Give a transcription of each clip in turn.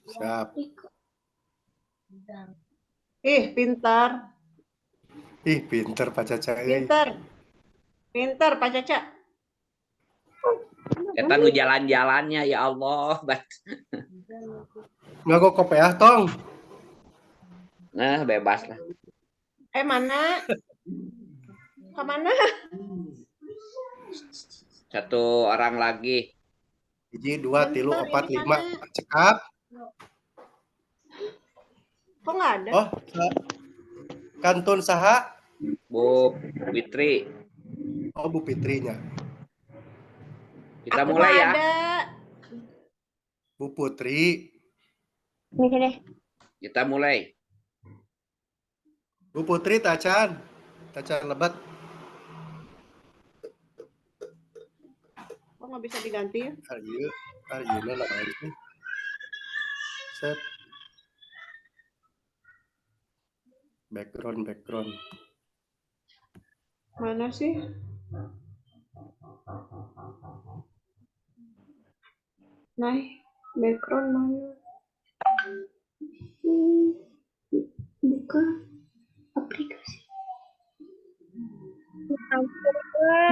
Siap. Ih, pintar. Ih, pinter Pak Caca. Pintar. Pintar, Pak Caca. Kita nu jalan-jalannya ya Allah. Nggak kok kopiah tong. Nah, bebas lah. Mana? Ke mana? Satu orang lagi. 1, 2, 3, Bentar, 4, ini 5. mana? Cekap. Kok nggak ada? Oh, kantun saha? Bu Fitri. Oh, Bu Fitrinya. Kita Aku mulai ya. ada. Bu Putri. Kita mulai. Bu Putri Tacan. Tacan lebat. Kok nggak bisa diganti ya? Ayeuna naon sih? Set. Background. Mana sih? Nah, background mana? Buka aplikasi.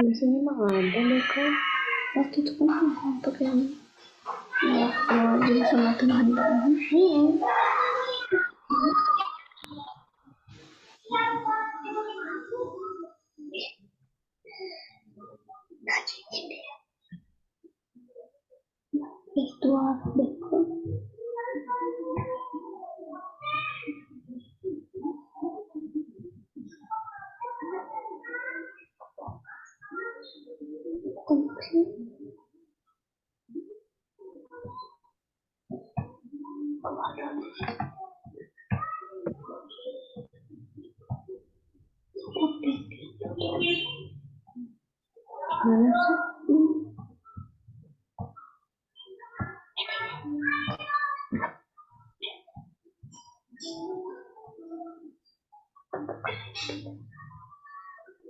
Biasanya mah ada background. Waktu itu kan untuk yang jadi sama Tuhan. Itu apa background? Mana sih?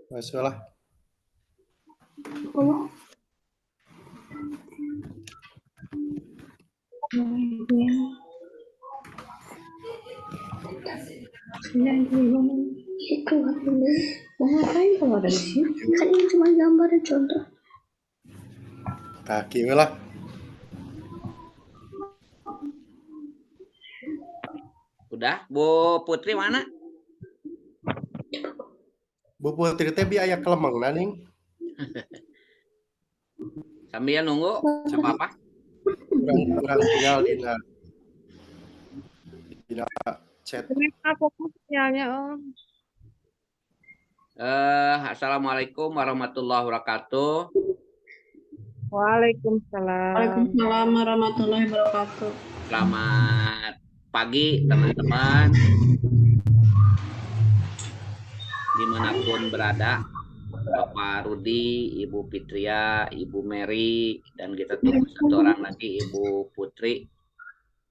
Masuk lah. Oh. Keluar dulu. Mau ngapain keluar dari sini? Kan ini cuma gambar dan contoh. Kaki lah. Udah, Bu Putri mana? Bu Putri teh bi aya kelemengna ning. Sambil nunggu, apa-apa? Kurang tinggal dina chat. Kenapa fokus sinyalnya Om? Assalamualaikum warahmatullahi wabarakatuh. Waalaikumsalam. Waalaikumsalam warahmatullahi wabarakatuh. Selamat pagi teman-teman. Dimanapun berada, Bapak Rudi, Ibu Fitria, Ibu Mary, dan kita tunggu satu orang lagi, Ibu Putri.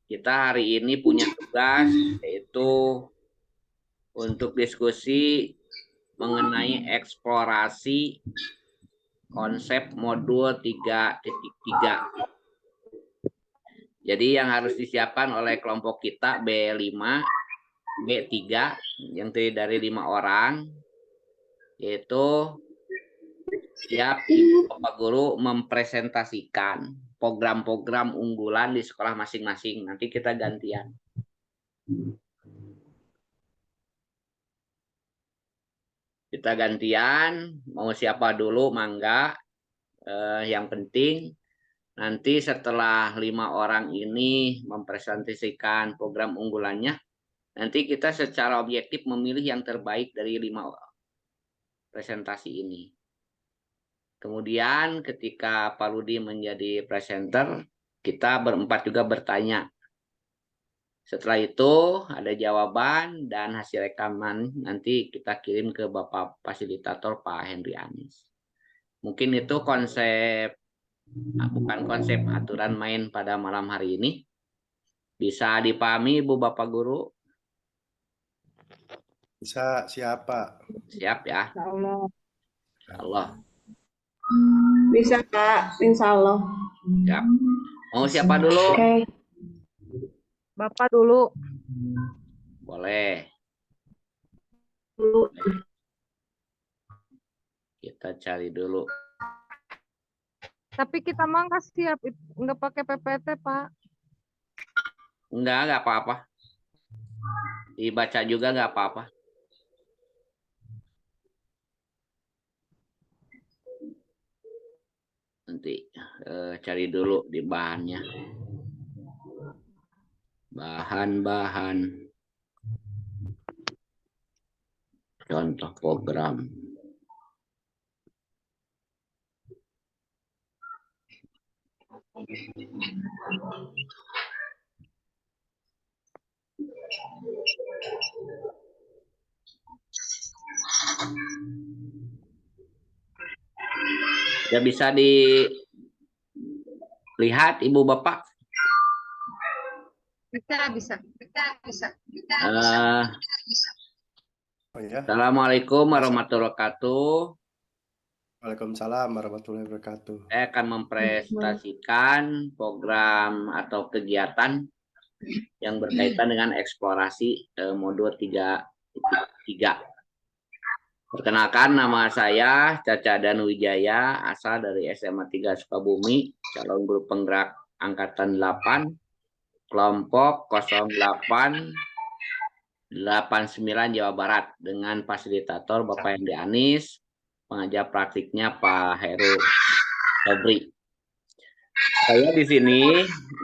Kita hari ini punya tugas, yaitu untuk diskusi mengenai eksplorasi konsep modul 3.3. Jadi yang harus disiapkan oleh kelompok kita B5, B3 yang terdiri dari 5 orang, yaitu siap Ibu Bapak Guru mempresentasikan program-program unggulan di sekolah masing-masing. Nanti kita gantian. Kita gantian, mau siapa dulu, mangga. Yang penting nanti setelah 5 orang ini mempresentasikan program unggulannya, nanti kita secara objektif memilih yang terbaik dari 5 presentasi ini. Kemudian ketika Pak Rudi menjadi presenter, kita berempat juga bertanya. Setelah itu ada jawaban dan hasil rekaman nanti kita kirim ke Bapak Fasilitator Pak Henry Anis. Mungkin itu bukan konsep aturan main pada malam hari ini. Bisa dipahami Ibu Bapak Guru? Bisa siapa? Siap ya? Insya Allah. Insya Allah. Bisa Kak, insya Allah. Siap. Mau siapa dulu? Oke. Bapak dulu. Boleh. Dulu. Kita cari dulu. Tapi kita mah nggak siap, nggak pakai PPT, Pak. Enggak apa-apa. Dibaca juga nggak apa-apa. Nanti cari dulu di bahannya. Bahan-bahan. Contoh program. Ya bisa dilihat Ibu Bapak. Bisa. Oh ya. Assalamualaikum warahmatullahi wabarakatuh. Waalaikumsalam warahmatullahi wabarakatuh. Saya akan mempresentasikan program atau kegiatan yang berkaitan dengan eksplorasi modul 3.3. Perkenalkan, nama saya Caca Danuwijaya, asal dari SMA 3 Sukabumi, calon guru penggerak angkatan 8, kelompok 0889 Jawa Barat, dengan fasilitator Bapak Hendy Anis, pengajar praktiknya Pak Heru Sobri. Saya di sini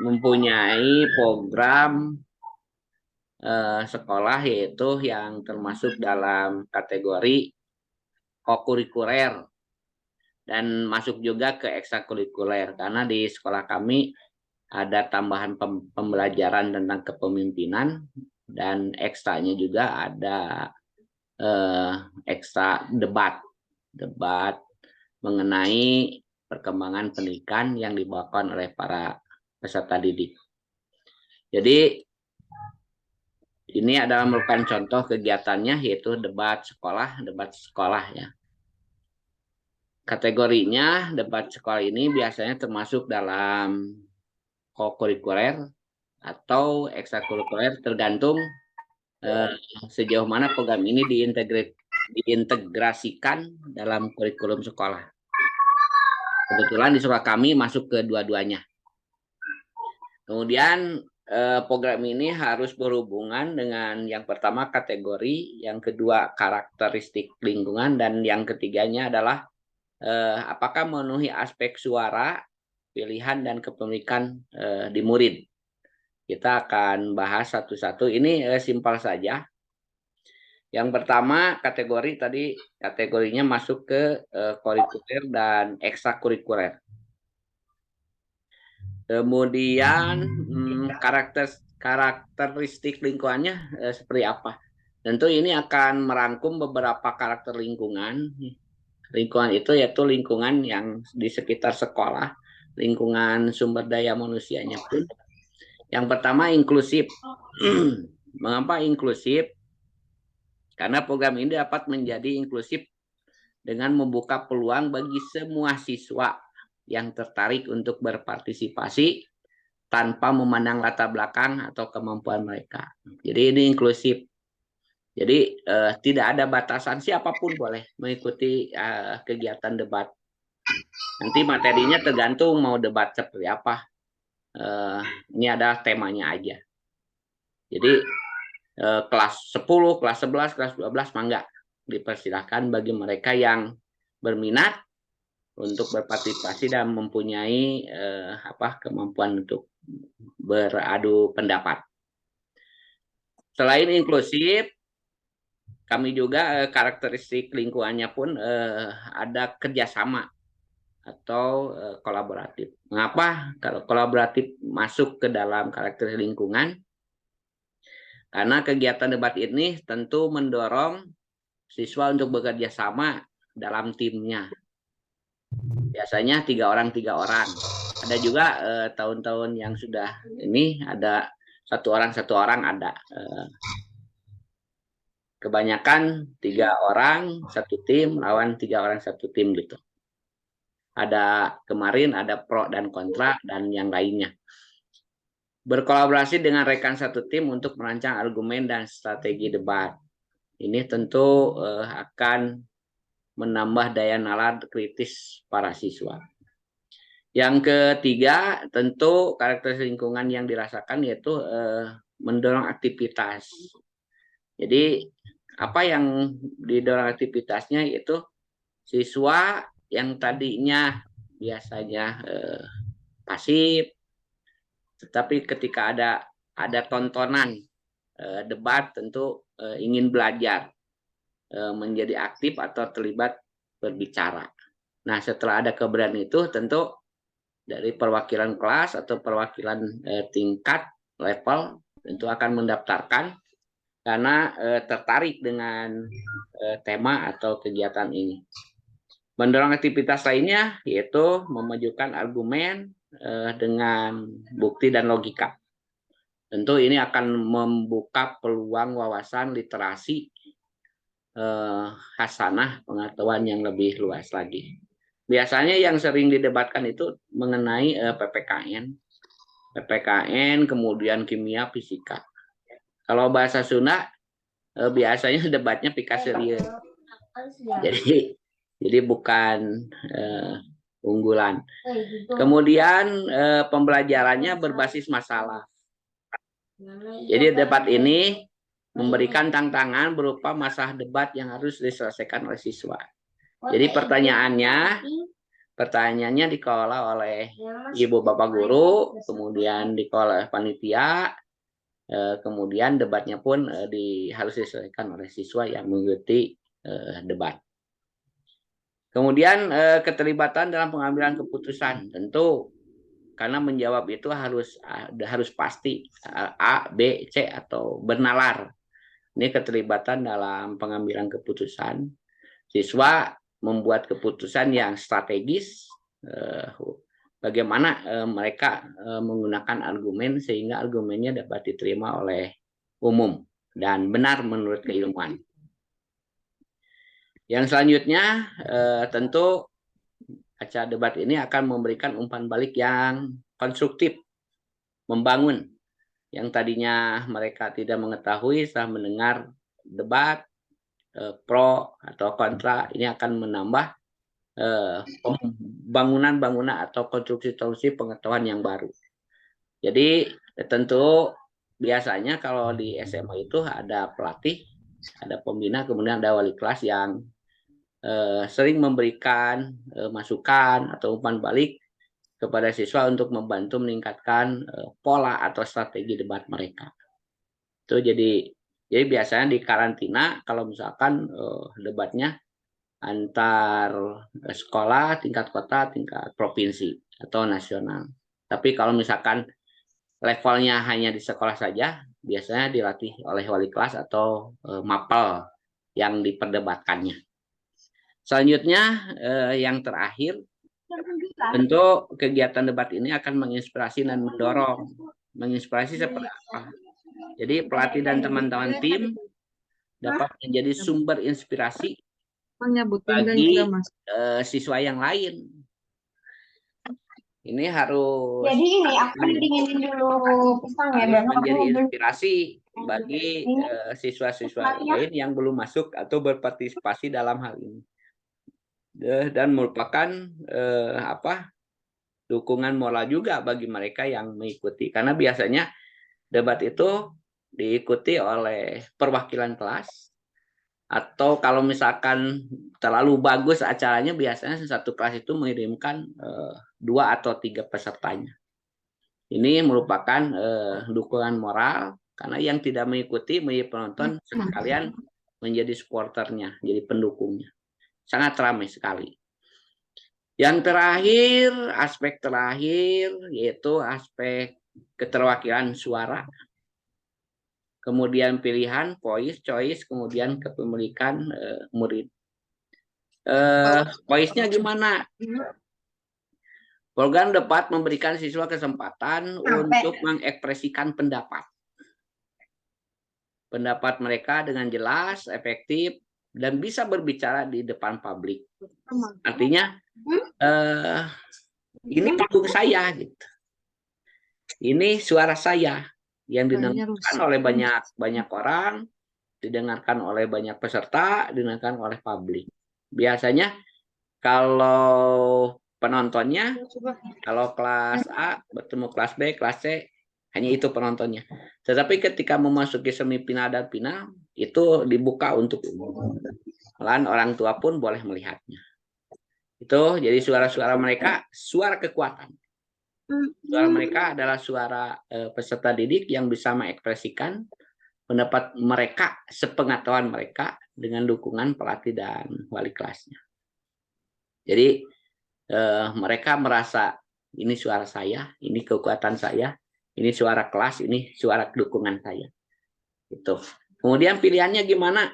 mempunyai program sekolah yaitu yang termasuk dalam kategori kokurikuler dan masuk juga ke ekstrakurikuler, karena di sekolah kami ada tambahan pembelajaran tentang kepemimpinan dan ekstranya juga ada ekstra debat mengenai perkembangan pendidikan yang dibawakan oleh para peserta didik. Jadi ini adalah merupakan contoh kegiatannya, yaitu debat sekolah ya. Kategorinya debat sekolah ini biasanya termasuk dalam kokurikuler atau ekstrakurikuler, tergantung sejauh mana program ini diintegrasikan dalam kurikulum sekolah. Kebetulan di sekolah kami masuk ke dua-duanya. Kemudian program ini harus berhubungan dengan yang pertama kategori, yang kedua karakteristik lingkungan, dan yang ketiganya adalah apakah memenuhi aspek suara, pilihan, dan kepemilikan di murid. Kita akan bahas satu-satu. Ini simpel saja. Yang pertama kategorinya masuk ke kurikuler dan ekstrakurikuler. Kemudian karakteristik lingkungannya seperti apa? Tentu ini akan merangkum beberapa karakter lingkungan. Lingkungan itu yaitu lingkungan yang di sekitar sekolah, lingkungan sumber daya manusianya pun. Yang pertama inklusif. Mengapa inklusif? Karena program ini dapat menjadi inklusif dengan membuka peluang bagi semua siswa yang tertarik untuk berpartisipasi tanpa memandang latar belakang atau kemampuan mereka. Jadi ini inklusif. Jadi tidak ada batasan, siapapun boleh mengikuti kegiatan debat. Nanti materinya tergantung mau debat seperti apa. Ini adalah temanya aja. Jadi kelas 10, kelas 11, kelas 12 mangga dipersilakan bagi mereka yang berminat untuk berpartisipasi dan mempunyai kemampuan untuk beradu pendapat. Selain inklusif, kami juga karakteristik lingkungannya pun ada kerjasama atau kolaboratif. Mengapa kalau kolaboratif masuk ke dalam karakteristik lingkungan? Karena kegiatan debat ini tentu mendorong siswa untuk bekerja sama dalam timnya. Biasanya 3 orang. Ada juga tahun-tahun yang sudah ini ada 1 orang ada. Kebanyakan 3 orang 1 tim lawan 3 orang 1 tim gitu. Ada kemarin ada pro dan kontra dan yang lainnya. Berkolaborasi dengan rekan satu tim untuk merancang argumen dan strategi debat. Ini tentu akan menambah daya nalar kritis para siswa. Yang ketiga, tentu karakteristik lingkungan yang dirasakan yaitu mendorong aktivitas. Jadi apa yang didorong aktivitasnya yaitu siswa yang tadinya biasanya pasif, tetapi ketika ada tontonan debat tentu ingin belajar menjadi aktif atau terlibat berbicara. Nah, setelah ada keberanian itu tentu dari perwakilan kelas atau perwakilan tingkat level tentu akan mendaftarkan karena tertarik dengan tema atau kegiatan ini. Mendorong aktivitas lainnya yaitu memajukan argumen dengan bukti dan logika. Tentu ini akan membuka peluang wawasan literasi hasanah pengetahuan yang lebih luas lagi. Biasanya yang sering didebatkan itu mengenai PPKN, kemudian kimia, fisika. Kalau bahasa Sunda biasanya debatnya pikaseureun. Jadi bukan unggulan. Kemudian pembelajarannya berbasis masalah. Jadi debat ini memberikan tantangan berupa masalah debat yang harus diselesaikan oleh siswa. Jadi pertanyaannya dikelola oleh ibu bapak guru, kemudian dikelola oleh panitia, kemudian debatnya pun harus diselesaikan oleh siswa yang mengikuti debat. Kemudian keterlibatan dalam pengambilan keputusan, tentu karena menjawab itu harus pasti A, B, C atau bernalar. Ini keterlibatan dalam pengambilan keputusan. Siswa membuat keputusan yang strategis, bagaimana mereka menggunakan argumen sehingga argumennya dapat diterima oleh umum dan benar menurut keilmuan. Yang selanjutnya tentu acara debat ini akan memberikan umpan balik yang konstruktif, membangun. Yang tadinya mereka tidak mengetahui setelah mendengar debat pro atau kontra, ini akan menambah bangunan atau konstruksi pengetahuan yang baru. Jadi tentu biasanya kalau di SMA itu ada pelatih, ada pembina, kemudian ada wali kelas yang sering memberikan masukan atau umpan balik kepada siswa untuk membantu meningkatkan pola atau strategi debat mereka. Itu jadi biasanya di karantina kalau misalkan debatnya antar sekolah tingkat kota, tingkat provinsi atau nasional. Tapi kalau misalkan levelnya hanya di sekolah saja, biasanya dilatih oleh wali kelas atau mapel yang diperdebatkannya. Selanjutnya yang terakhir, tentu kegiatan debat ini akan menginspirasi dan mendorong. Menginspirasi seperti apa? Jadi pelatih dan teman-teman tim dapat menjadi sumber inspirasi bagi siswa yang lain. Ini harus Jadi ini aku dinginin dulu pisangnya dan menjadi inspirasi bagi siswa-siswa lain yang belum masuk atau berpartisipasi dalam hal ini. Dan merupakan dukungan moral juga bagi mereka yang mengikuti, karena biasanya debat itu diikuti oleh perwakilan kelas, atau kalau misalkan terlalu bagus acaranya biasanya satu kelas itu mengirimkan 2 atau 3 pesertanya. Ini merupakan dukungan moral, karena yang tidak mengikuti menjadi penonton sekalian menjadi supporternya, jadi pendukungnya. Sangat ramai sekali. Yang terakhir, aspek terakhir yaitu aspek keterwakilan suara. Kemudian pilihan, choice, kemudian kepemilikan murid. Choice-nya gimana? Program debat memberikan siswa kesempatan untuk mengekspresikan pendapat. Pendapat mereka dengan jelas, efektif, dan bisa berbicara di depan publik. Artinya ini pendukung saya gitu. ini suara saya yang Kayaknya didengarkan rusak. oleh banyak orang, didengarkan oleh banyak peserta, didengarkan oleh publik. Biasanya kalau penontonnya, kalau kelas A bertemu kelas B, kelas C, hanya itu penontonnya. Tetapi ketika memasuki semifinal dan final, itu dibuka untuk umum. Malahan orang tua pun boleh melihatnya. Itu jadi suara-suara mereka, suara kekuatan. Suara mereka adalah suara peserta didik yang bisa mengekspresikan pendapat mereka, sepengetahuan mereka dengan dukungan pelatih dan wali kelasnya. Jadi mereka merasa ini suara saya, ini kekuatan saya, ini suara kelas, ini suara dukungan saya. Itu. Kemudian pilihannya gimana?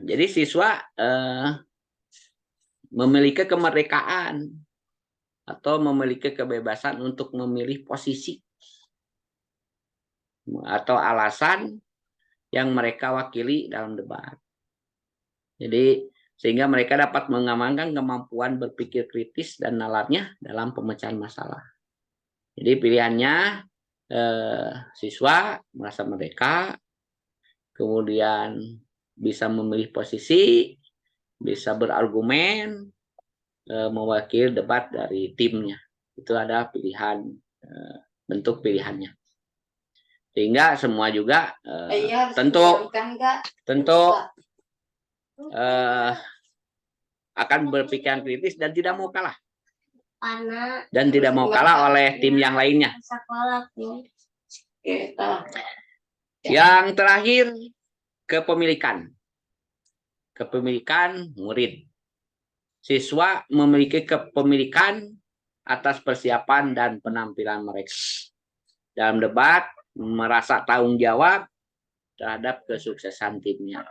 Jadi siswa memiliki kemerdekaan atau memiliki kebebasan untuk memilih posisi atau alasan yang mereka wakili dalam debat. Jadi sehingga mereka dapat mengamankan kemampuan berpikir kritis dan nalarnya dalam pemecahan masalah. Jadi pilihannya siswa merasa merdeka, kemudian bisa memilih posisi, bisa berargumen, mewakili debat dari timnya. Itu ada pilihan, bentuk pilihannya. Sehingga semua juga tentu akan berpikiran kritis dan tidak mau kalah. Dan tidak mau kalah oleh tim yang lainnya. Yang terakhir, kepemilikan. Kepemilikan murid. Siswa memiliki kepemilikan atas persiapan dan penampilan mereka. Dalam debat, merasa tanggung jawab terhadap kesuksesan timnya.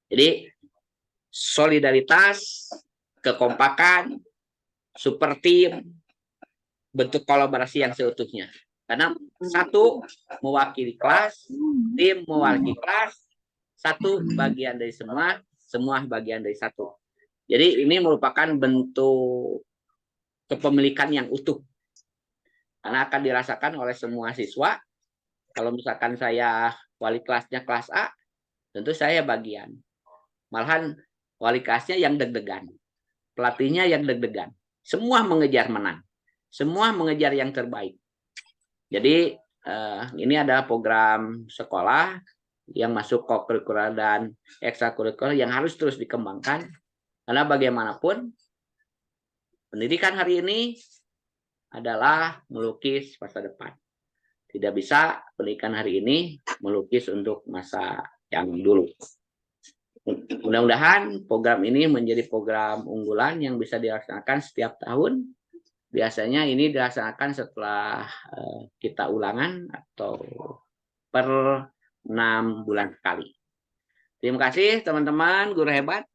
Jadi, solidaritas, kekompakan, super tim, bentuk kolaborasi yang seutuhnya. Karena satu mewakili kelas, tim mewakili kelas, satu bagian dari semua, semua bagian dari satu. Jadi ini merupakan bentuk kepemilikan yang utuh. Karena akan dirasakan oleh semua siswa. Kalau misalkan saya wali kelasnya kelas A, tentu saya bagian. Malahan wali kelasnya yang deg-degan. Pelatihnya yang deg-degan. Semua mengejar menang. Semua mengejar yang terbaik. Jadi ini adalah program sekolah yang masuk kokurikuler dan ekstrakurikuler yang harus terus dikembangkan. Karena bagaimanapun pendidikan hari ini adalah melukis masa depan. Tidak bisa pendidikan hari ini melukis untuk masa yang dulu. Mudah-mudahan program ini menjadi program unggulan yang bisa dilaksanakan setiap tahun. Biasanya ini dilaksanakan setelah kita ulangan atau per 6 bulan sekali. Terima kasih teman-teman, guru hebat.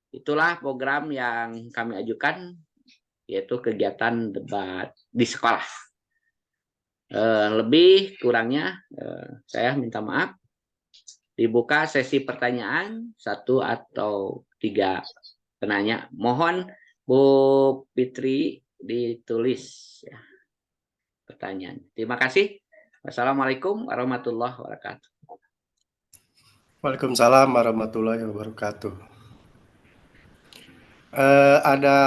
Itulah program yang kami ajukan, yaitu kegiatan debat di sekolah. Lebih kurangnya saya minta maaf. Dibuka sesi pertanyaan 1 atau 3 penanya. Mohon Bu Fitri ditulis ya, pertanyaan. Terima kasih. Wassalamualaikum warahmatullahi wabarakatuh. Waalaikumsalam warahmatullahi wabarakatuh. Ada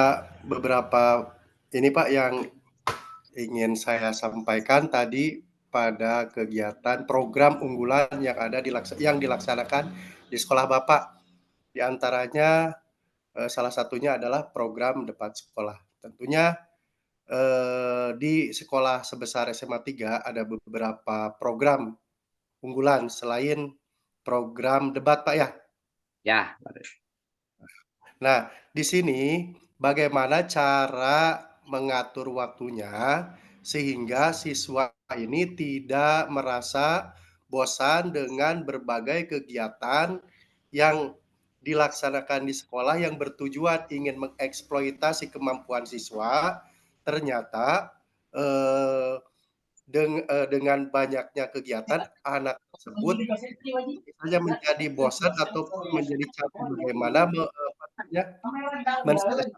beberapa ini Pak yang ingin saya sampaikan tadi pada kegiatan program unggulan yang dilaksanakan di sekolah Bapak. Di antaranya salah satunya adalah program debat sekolah. Tentunya di sekolah sebesar SMA 3 ada beberapa program unggulan selain program debat Pak ya. Ya. Nah, di sini bagaimana cara mengatur waktunya sehingga siswa ini tidak merasa bosan dengan berbagai kegiatan yang dilaksanakan di sekolah yang bertujuan ingin mengeksploitasi kemampuan siswa. Ternyata dengan banyaknya kegiatan anak tersebut misalnya menjadi bosan ataupun menjadi capek bagaimana mensiasati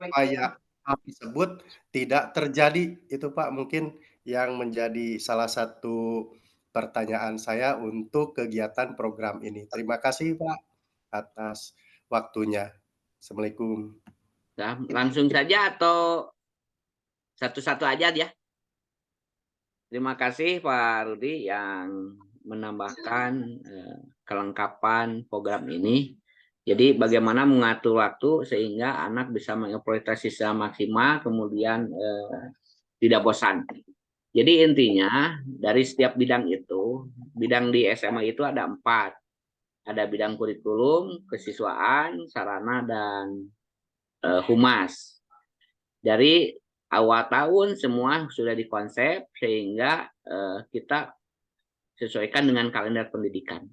supaya hal tersebut tidak terjadi itu Pak, mungkin yang menjadi salah satu pertanyaan saya untuk kegiatan program ini. Terima kasih Pak atas waktunya. Assalamualaikum. Nah, langsung saja atau satu-satu aja ya. Terima kasih Pak Rudi yang menambahkan kelengkapan program ini. Jadi bagaimana mengatur waktu sehingga anak bisa mengeksploitasi secara maksimal, kemudian tidak bosan. Jadi intinya dari setiap bidang itu, bidang di SMA itu ada 4. Ada bidang kurikulum, kesiswaan, sarana, dan humas. Dari awal tahun semua sudah dikonsep sehingga kita sesuaikan dengan kalender pendidikan.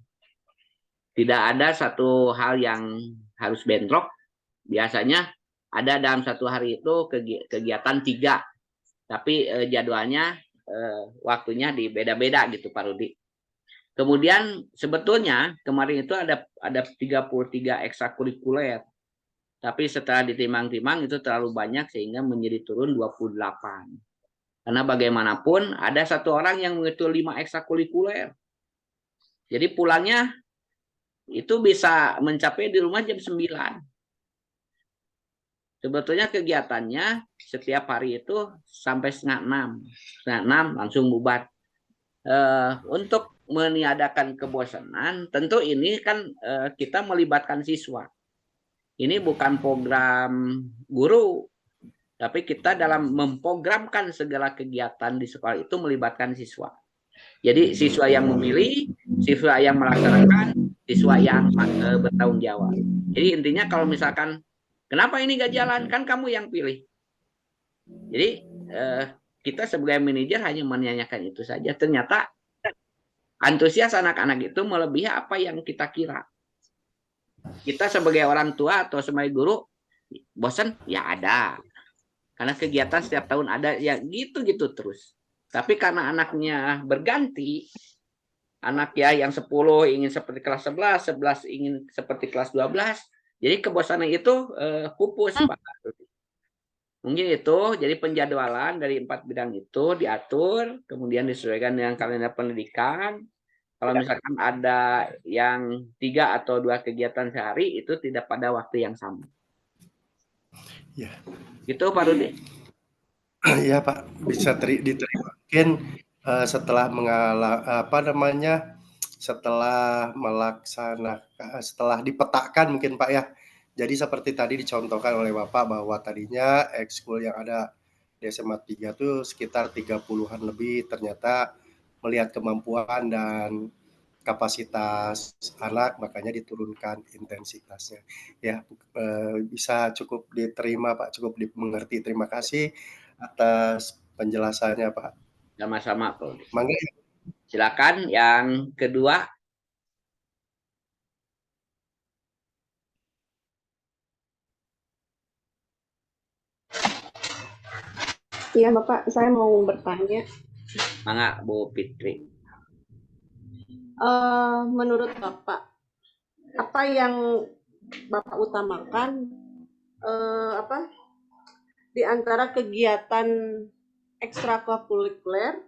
Tidak ada satu hal yang harus bentrok. Biasanya ada dalam satu hari itu kegiatan 3, tapi jadwalnya waktunya di beda-beda gitu Pak Rudi. Kemudian sebetulnya kemarin itu ada 33 ekstrakurikuler. Tapi setelah ditimbang-timbang itu terlalu banyak sehingga menjadi turun 28. Karena bagaimanapun ada satu orang yang mengikuti 5 ekstrakurikuler. Jadi pulangnya itu bisa mencapai di rumah jam 9. Sebetulnya kegiatannya setiap hari itu sampai setengah 6. Setengah 6 langsung bubar. Untuk meniadakan kebosanan, tentu ini kan kita melibatkan siswa. Ini bukan program guru, tapi kita dalam memprogramkan segala kegiatan di sekolah itu melibatkan siswa. Jadi siswa yang memilih, siswa yang melaksanakan, siswa yang bertanggung jawab. Jadi intinya kalau misalkan, kenapa ini gak jalan? Kan kamu yang pilih. Jadi kita sebagai manajer hanya menanyakan itu saja. Ternyata antusias anak-anak itu melebihi apa yang kita kira. Kita sebagai orang tua atau sebagai guru, bosan? Ya ada. Karena kegiatan setiap tahun ada, ya gitu-gitu terus. Tapi karena anaknya berganti, anak ya yang 10 ingin seperti kelas 11, 11 ingin seperti kelas 12, jadi kebosanan itu pupus, Pak. Mungkin itu, jadi penjadwalan dari 4 bidang itu diatur, kemudian disesuaikan dengan kalender pendidikan. Kalau misalkan ada yang 3 atau 2 kegiatan sehari, itu tidak pada waktu yang sama. Ya. Gitu Pak Rudi. Iya Pak, bisa diterima. Mungkin setelah setelah dipetakan mungkin Pak ya. Jadi seperti tadi dicontohkan oleh Bapak bahwa tadinya ekskul yang ada di SMA 3 itu sekitar 30-an lebih, ternyata melihat kemampuan dan kapasitas anak makanya diturunkan intensitasnya. Ya, bisa cukup diterima Pak, cukup dimengerti. Terima kasih atas penjelasannya Pak. Sama-sama Pak. Mangga. Silakan yang kedua. Iya Bapak, saya mau bertanya. Mangga Bu Fitri. Menurut Bapak, apa yang Bapak utamakan di antara kegiatan ekstrakurikuler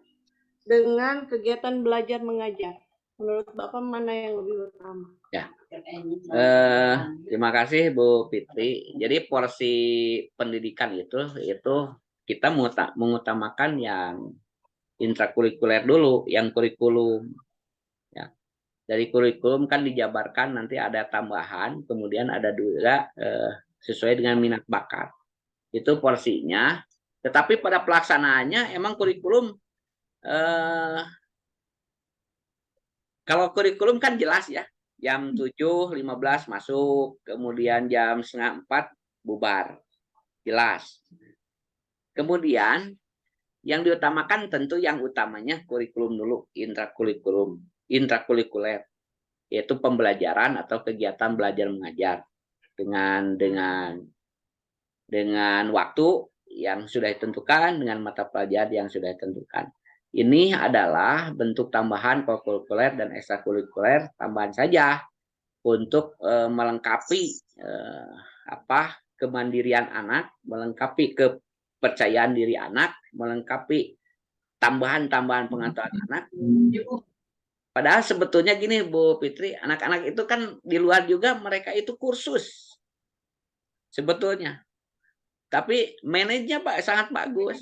dengan kegiatan belajar mengajar? Menurut Bapak mana yang lebih utama? Ya. Terima kasih Bu Fitri. Jadi porsi pendidikan itu kita mengutamakan yang intrakurikuler dulu, yang kurikulum. Ya. Dari kurikulum kan dijabarkan nanti ada tambahan, kemudian ada juga sesuai dengan minat bakat. Itu porsinya. Tetapi pada pelaksanaannya emang kurikulum kalau kurikulum kan jelas ya. Jam 7.15 masuk, kemudian jam 3:30 bubar. Jelas. Kemudian yang diutamakan tentu yang utamanya kurikulum dulu, intrakurikuler, yaitu pembelajaran atau kegiatan belajar mengajar dengan waktu yang sudah ditentukan, dengan mata pelajaran yang sudah ditentukan. Ini adalah bentuk tambahan kurikuler dan ekstrakurikuler tambahan saja untuk melengkapi kemandirian anak, melengkapi kepercayaan diri anak, melengkapi tambahan pengetahuan anak. Padahal sebetulnya gini Bu Fitri, anak-anak itu kan di luar juga mereka itu kursus sebetulnya. Tapi manajernya Pak sangat bagus.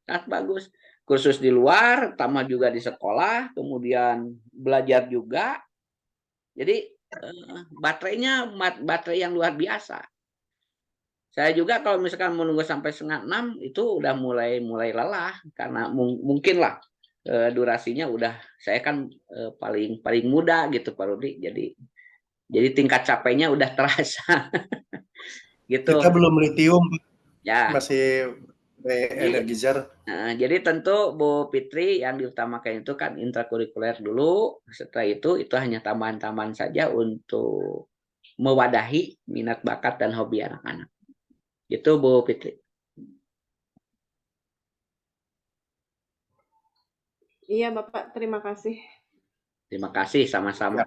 Sangat bagus. Kursus di luar, tambah juga di sekolah, kemudian belajar juga. Jadi baterainya baterai yang luar biasa. Saya juga kalau misalkan menunggu sampai 5:30 itu udah mulai lelah karena mungkin lah durasinya udah saya kan paling muda gitu Pak Rudi. Jadi tingkat capeknya udah terasa gitu. Kita belum lithium, Ya. masih energizer. Jadi tentu Bu Fitri yang diutamakan itu kan intrakurikuler dulu. Setelah itu hanya tambahan-tambahan saja untuk mewadahi minat bakat dan hobi anak-anak. Itu Bu Fitri. Iya Bapak, terima kasih. Terima kasih sama-sama. Ya.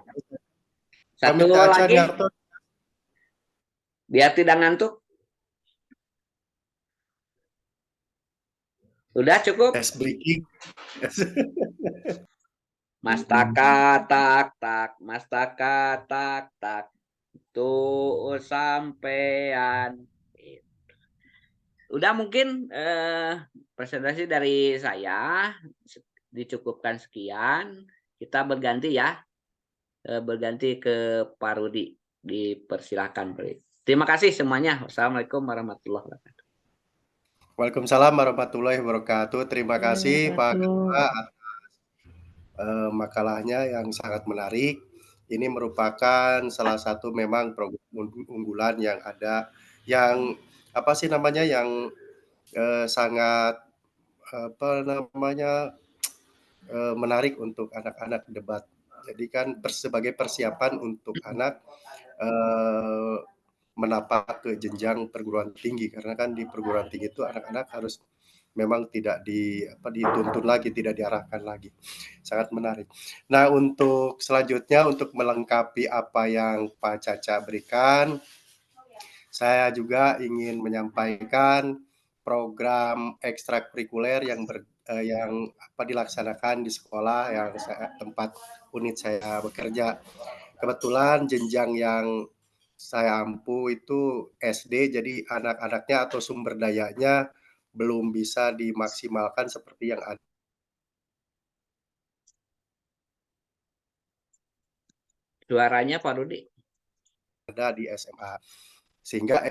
Satu Pamit aja, lagi, Narto. biar tidak ngantuk. Udah cukup? Tes breaking. Mastaka tak, mastaka tak. Tuh sampean. Udah mungkin presentasi dari saya dicukupkan sekian. Kita berganti ya. Berganti ke Pak Rudi. Dipersilakan. Terima kasih semuanya. Wassalamualaikum warahmatullahi wabarakatuh. Waalaikumsalam warahmatullahi wabarakatuh. Terima kasih Pak Ketua atas makalahnya yang sangat menarik. Ini merupakan salah satu memang program unggulan yang ada, yang apa sih namanya, yang sangat apa namanya, menarik untuk anak-anak debat. Jadi kan sebagai persiapan untuk anak menapak ke jenjang perguruan tinggi, karena kan di perguruan tinggi itu anak-anak harus memang tidak dituntun lagi, tidak diarahkan lagi. Sangat menarik. Nah, untuk selanjutnya untuk melengkapi apa yang Pak Caca berikan, saya juga ingin menyampaikan program ekstrakurikuler yang dilaksanakan di sekolah yang tempat unit saya bekerja. Kebetulan jenjang yang saya ampu itu SD, jadi anak-anaknya atau sumber dayanya belum bisa dimaksimalkan seperti yang Suaranya Pak Rudi. ada di SMA. Sehingga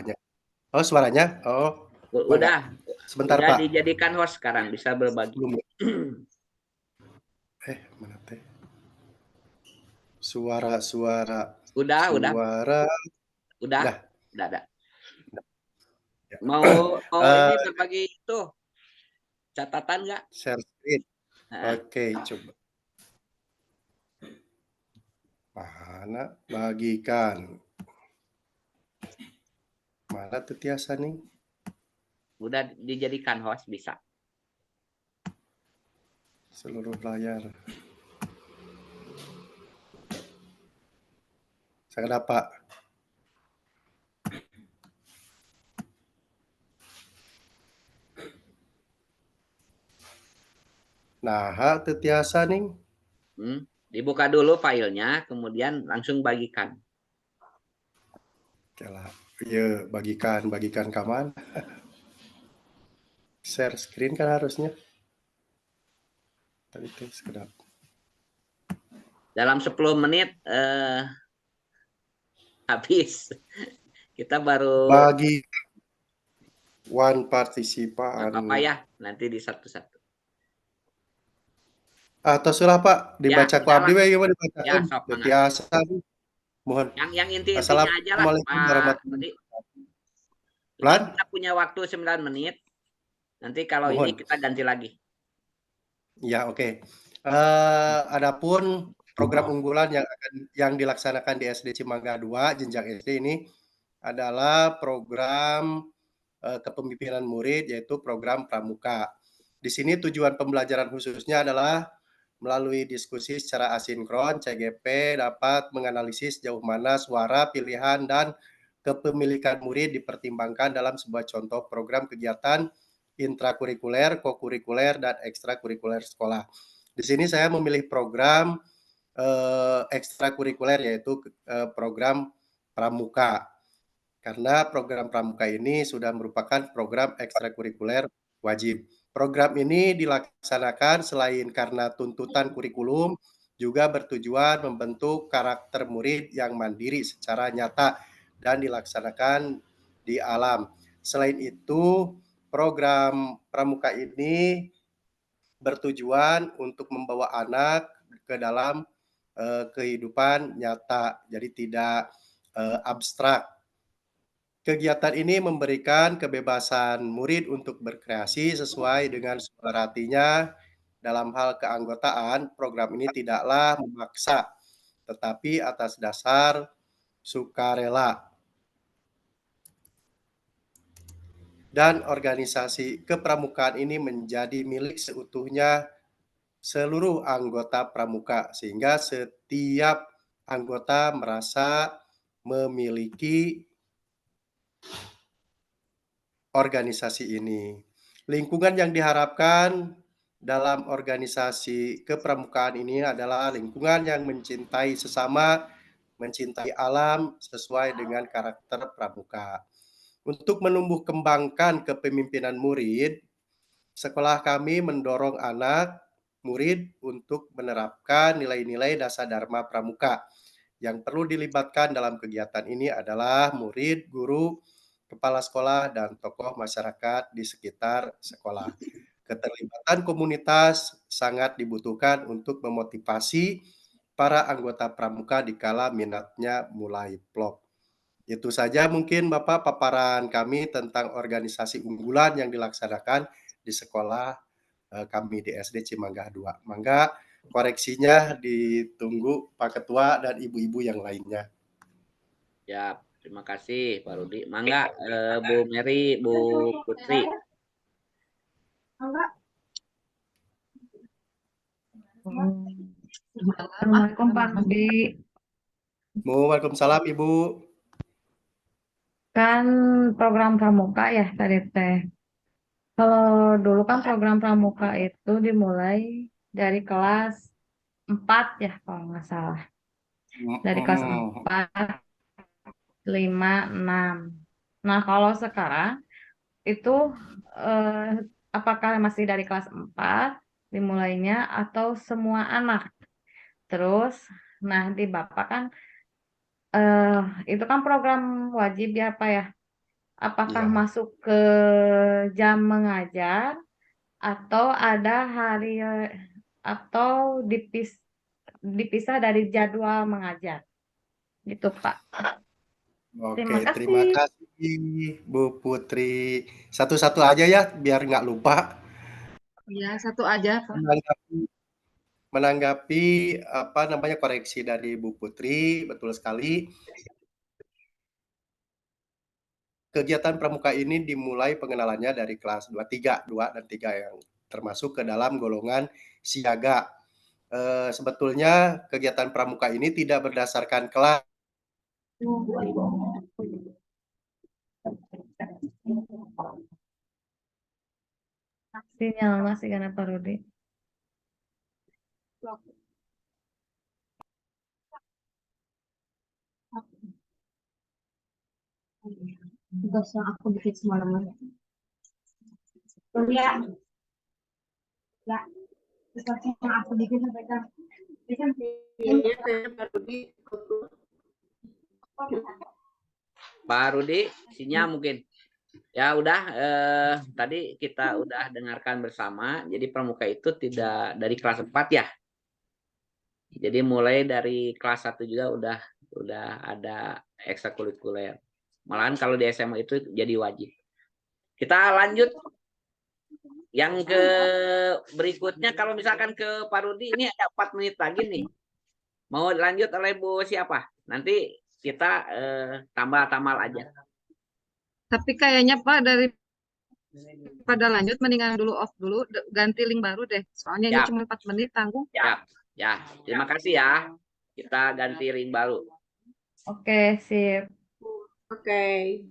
oh, suaranya? Oh, Udah sebentar udah Pak. dijadikan host sekarang, bisa berbagi. Belum. Mana teh? Suara. Udah. Udah. Ada. Ya. Mau ini berbagi itu catatan nggak? Share screen. Oke, coba. Mana bagikan? Mana tuh Tiasa nih? Udah dijadikan host bisa. Seluruh layar. Saya dapat. Nah, tuh Tiasa nih. Dibuka dulu filenya, kemudian langsung bagikan. Oke lah. Iya, bagikan kaman. Share screen kan harusnya. Tadi itu sekedap. Dalam 10 menit habis. Kita baru bagi one partisipan. Apa ya? Nanti di satu-satu. Atau sulah Pak dibaca ku abdi we gimana dibaca? Ya, sok biasa. Mohon. Yang intinya aja lah Pak. Kita punya waktu 9 menit. Nanti kalau ini kita ganti lagi. Ya, oke. Adapun program unggulan yang dilaksanakan di SD Cimangga 2 jenjang SD ini adalah program kepemimpinan murid, yaitu program pramuka. Di sini tujuan pembelajaran khususnya adalah melalui diskusi secara asinkron, CGP dapat menganalisis jauh mana suara, pilihan, dan kepemilikan murid dipertimbangkan dalam sebuah contoh program kegiatan intrakurikuler, kokurikuler, dan ekstrakurikuler sekolah. Di sini saya memilih program ekstrakurikuler, yaitu program pramuka. Karena program pramuka ini sudah merupakan program ekstrakurikuler wajib. Program ini dilaksanakan selain karena tuntutan kurikulum, juga bertujuan membentuk karakter murid yang mandiri secara nyata dan dilaksanakan di alam. Selain itu, program pramuka ini bertujuan untuk membawa anak ke dalam kehidupan nyata, jadi tidak abstrak. Kegiatan ini memberikan kebebasan murid untuk berkreasi sesuai dengan suara hatinya. Dalam hal keanggotaan, program ini tidaklah memaksa, tetapi atas dasar sukarela. Dan organisasi kepramukaan ini menjadi milik seutuhnya seluruh anggota pramuka, sehingga setiap anggota merasa memiliki organisasi ini. Lingkungan yang diharapkan dalam organisasi kepramukaan ini adalah lingkungan yang mencintai sesama, mencintai alam sesuai dengan karakter pramuka. Untuk menumbuh kembangkan kepemimpinan murid, sekolah kami mendorong anak murid untuk menerapkan nilai-nilai dasar Dharma Pramuka. Yang perlu dilibatkan dalam kegiatan ini adalah murid, guru, kepala sekolah, dan tokoh masyarakat di sekitar sekolah. Keterlibatan komunitas sangat dibutuhkan untuk memotivasi para anggota pramuka dikala minatnya mulai plong. Itu saja mungkin Bapak paparan kami tentang organisasi unggulan yang dilaksanakan di sekolah kami di SD Cimanggah 2. Mangga koreksinya ditunggu Pak Ketua dan ibu-ibu yang lainnya. Ya, terima kasih Pak Rudi. Mangga Bu Mary, Bu Putri. Assalamualaikum Pak Rudi. Waalaikumsalam Ibu. Kan program pramuka ya tadi teh. Kalau dulu kan program pramuka itu dimulai dari kelas 4 ya kalau nggak salah. Dari kelas 4, 5, 6. Nah kalau sekarang itu apakah masih dari kelas 4 dimulainya atau semua anak? Terus, nah di Bapak kan itu kan program wajib ya Pak ya. Apakah Iya. masuk ke jam mengajar atau ada hari atau dipisah dari jadwal mengajar? Gitu Pak. Terima Oke, terima kasih. kasih Bu Putri. Satu-satu aja ya biar nggak lupa. Ya, satu aja Pak. Menanggapi apa namanya koreksi dari Bu Putri, betul sekali. Kegiatan pramuka ini dimulai pengenalannya dari kelas 2 dan 3 yang termasuk ke dalam golongan siaga. Sebetulnya kegiatan pramuka ini tidak berdasarkan kelas. Sinyal masih karena Pak Rudi. Tugas yang aku bikin semalaman. Ya, ya. Tugas yang aku bikin sampai kan. Pak Rudi, sinyal mungkin. Ya udah, tadi kita udah dengarkan bersama. Jadi pramuka itu tidak dari kelas 4 ya. Jadi mulai dari kelas 1 juga udah ada ekstrakurikuler. Malahan kalau di SMA itu jadi wajib. Kita lanjut yang ke berikutnya. Kalau misalkan ke Pak Rudi, ini ada 4 menit lagi nih. Mau lanjut oleh Bu siapa? Nanti kita tambal-tambal aja. Tapi kayaknya Pak pada lanjut mendingan dulu off dulu, ganti link baru deh. Soalnya ini cuma 4 menit tanggung. Ya, terima kasih ya. Kita ganti ring baru. Oke, sip. Oke.